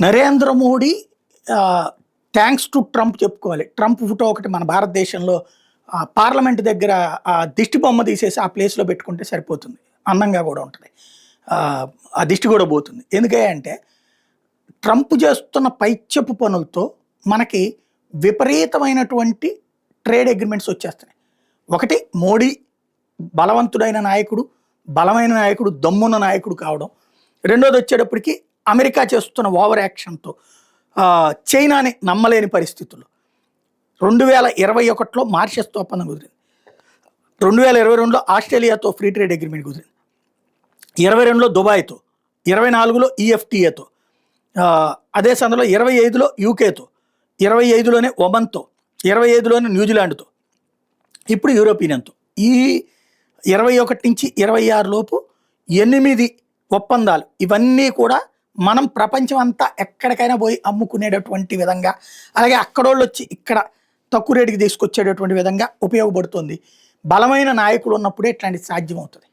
Narendra Modi thanks to Trump చెప్పుకోవాలి. Trump photo ఒకటి మన భారతదేశంలో పార్లమెంట్ దగ్గర దిష్టి బొమ్మ తీసేసి ఆ ప్లేస్లో పెట్టుకుంటే సరిపోతుంది, అందంగా కూడా ఉంటుంది. ఆ దిష్టి కూడా పోతుంది. ఎందుకంటే ట్రంప్ చేస్తున్న పైత్యపు పనులతో మనకి విపరీతమైనటువంటి ట్రేడ్ అగ్రిమెంట్స్ వచ్చేస్తున్నాయి. ఒకటి, మోడీ బలవంతుడైన నాయకుడు, బలమైన నాయకుడు, దమ్మున్న నాయకుడు కావడం. రెండోది వచ్చేటప్పటికి అమెరికా చేస్తున్న ఓవర్ యాక్షన్తో చైనాని నమ్మలేని పరిస్థితులు. 2021లో మారిషస్తో ఒప్పందం కుదిరింది, 2022లో ఆస్ట్రేలియాతో ఫ్రీ ట్రేడ్ అగ్రిమెంట్ కుదిరింది, 22లో దుబాయ్తో, 24లో ఈఎఫ్టీఏతో, అదే సందర్భంలో 25లో యూకేతో, 25లోనే ఒమన్తో, 25లోనే న్యూజిలాండ్తో, ఇప్పుడు యూరోపియన్తో. ఈ 21 నుంచి 26 లోపు 8 ఒప్పందాలు. ఇవన్నీ కూడా మనం ప్రపంచం అంతా ఎక్కడికైనా పోయి అమ్ముకునేటటువంటి విధంగా, అలాగే అక్కడోళ్ళు వచ్చి ఇక్కడ తక్కువ రేటుకి తీసుకొచ్చేటటువంటి విధంగా ఉపయోగపడుతుంది. బలమైన నాయకులు ఉన్నప్పుడే ఇట్లాంటిది సాధ్యమవుతుంది.